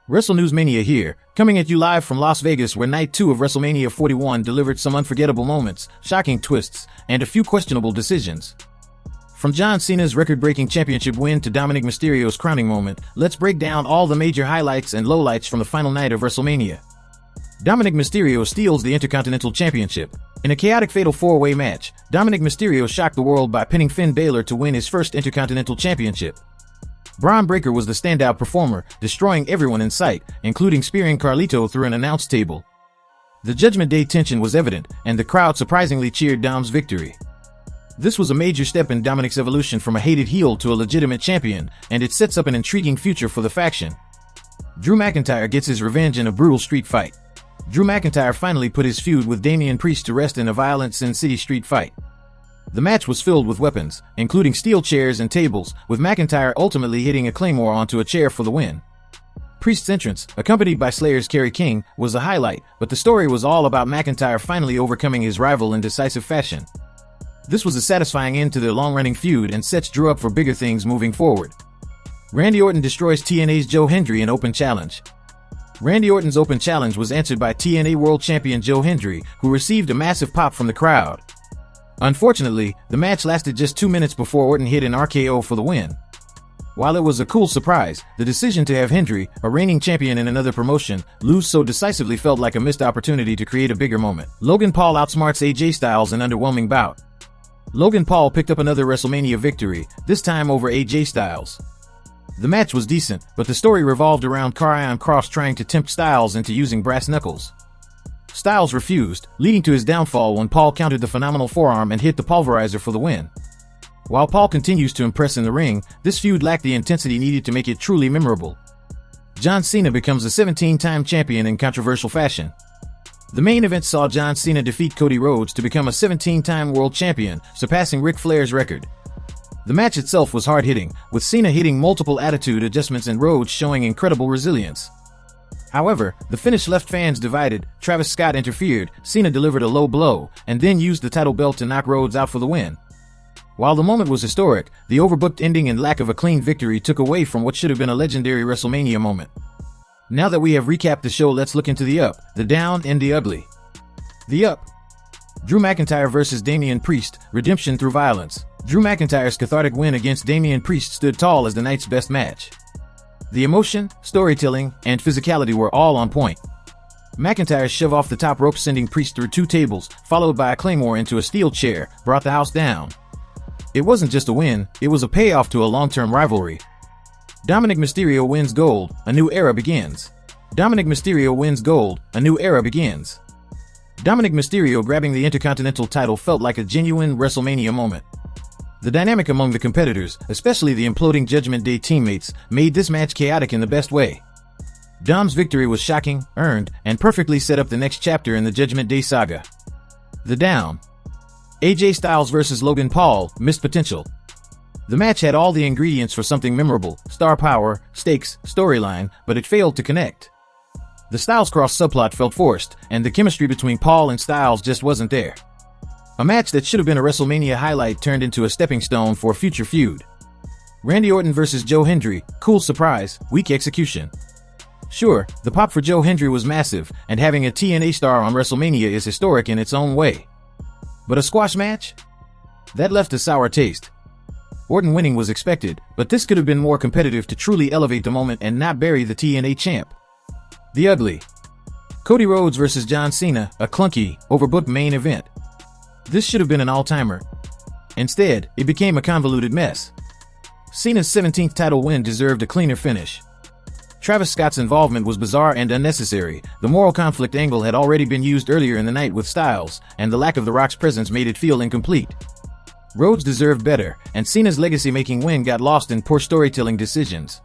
Wrestlemania here, coming at you live from Las Vegas, where Night 2 of WrestleMania 41 delivered some unforgettable moments, shocking twists, and a few questionable decisions. From Jhon Cena's record-breaking championship win to Dominic Mysterio's crowning moment, let's break down all the major highlights and lowlights from the final night of WrestleMania. Dominic Mysterio steals the Intercontinental Championship. In a chaotic fatal four-way match, Dominic Mysterio shocked the world by pinning Finn Balor to win his first Intercontinental Championship. Braun Breaker was the standout performer, destroying everyone in sight, including spearing Carlito through an announce table. The Judgment Day tension was evident, and the crowd surprisingly cheered Dom's victory. This was a major step in Dominic's evolution from a hated heel to a legitimate champion, and it sets up an intriguing future for the faction. Drew McIntyre gets his revenge in a brutal street fight. Drew McIntyre finally put his feud with Damian to rest in a violent Sin City street fight. The match was filled with weapons, including steel chairs and tables, with McIntyre ultimately hitting a claymore onto a chair for the win. Priest's entrance, accompanied by Slayer's Kerry King, was a highlight, but the story was all about McIntyre finally overcoming his rival in decisive fashion. This was a satisfying end to their long-running feud and sets Drew up for bigger things moving forward. Randy Orton destroys TNA's Hendry in open challenge. Randy Orton's open challenge was answered by TNA World Champion Hendry, who received a massive pop from the crowd. Unfortunately, the match lasted just 2 minutes before Orton hit an RKO for the win. While it was a cool surprise, the decision to have Hendry, a reigning champion in another promotion, lose so decisively felt like a missed opportunity to create a bigger moment. Logan Paul outsmarts AJ Styles in an underwhelming bout. Logan Paul picked up another WrestleMania victory, this time over AJ Styles. The match was decent, but the story revolved around Karrion Kross trying to tempt Styles into using brass knuckles. Styles refused, leading to his downfall when Paul countered the phenomenal forearm and hit the pulverizer for the win. While Paul continues to impress in the ring, this feud lacked the intensity needed to make it truly memorable. Jhon Cena becomes a 17-time champion in controversial fashion. The main event saw Jhon Cena defeat Cody Rhodes to become a 17-time world champion, surpassing Ric Flair's record. The match itself was hard-hitting, with Cena hitting multiple attitude adjustments and Rhodes showing incredible resilience. However, the finish left fans divided. Travis Scott interfered, Cena delivered a low blow, and then used the title belt to knock Rhodes out for the win. While the moment was historic, the overbooked ending and lack of a clean victory took away from what should have been a legendary WrestleMania moment. Now that we have recapped the show, let's look into the up, the down, and the ugly. The up. Drew McIntyre vs. Damian Priest, redemption through violence. Drew McIntyre's cathartic win against Damian Priest stood tall as the night's best match. The emotion, storytelling, and physicality were all on point. McIntyre's shove off the top rope sending Priest through 2 tables, followed by a claymore into a steel chair, brought the house down. It wasn't just a win, it was a payoff to a long-term rivalry. Dominic Mysterio wins gold, a new era begins. Dominic Mysterio wins gold, a new era begins. Dominic Mysterio grabbing the Intercontinental title felt like a genuine WrestleMania moment. The dynamic among the competitors, especially the imploding Judgment Day teammates, made this match chaotic in the best way. Dom's victory was shocking, earned, and perfectly set up the next chapter in the Judgment Day saga. The down. AJ Styles vs. Logan Paul, missed potential. The match had all the ingredients for something memorable, star power, stakes, storyline, but it failed to connect. The Styles Cross subplot felt forced, and the chemistry between Paul and Styles just wasn't there. A match that should have been a WrestleMania highlight turned into a stepping stone for a future feud. Randy Orton vs. Hendry, cool surprise, weak execution. Sure, the pop for Hendry was massive, and having a TNA star on WrestleMania is historic in its own way. But a squash match? That left a sour taste. Orton winning was expected, but this could have been more competitive to truly elevate the moment and not bury the TNA champ. The ugly. Cody Rhodes vs. Jhon Cena, a clunky, overbooked main event. This should have been an all-timer. Instead, it became a convoluted mess. Cena's 17th title win deserved a cleaner finish. Travis Scott's involvement was bizarre and unnecessary. The moral conflict angle had already been used earlier in the night with Styles, and the lack of The Rock's presence made it feel incomplete. Rhodes deserved better, and Cena's legacy-making win got lost in poor storytelling decisions.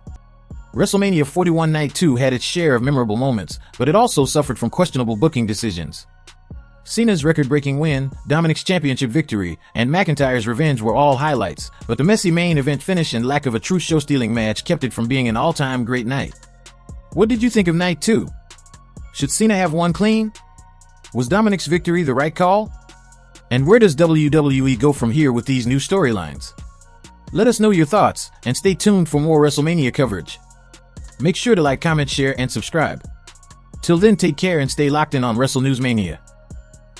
WrestleMania 41 Night 2 had its share of memorable moments, but it also suffered from questionable booking decisions. Cena's record-breaking win, Dominic's championship victory, and McIntyre's revenge were all highlights, but the messy main event finish and lack of a true show-stealing match kept it from being an all-time great night. What did you think of Night 2? Should Cena have won clean? Was Dominic's victory the right call? And where does WWE go from here with these new storylines? Let us know your thoughts, and stay tuned for more WrestleMania coverage. Make sure to like, comment, share, and subscribe. Till then, take care and stay locked in on Wrestle News Mania.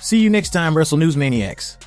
See you next time, Wrestle News Maniacs.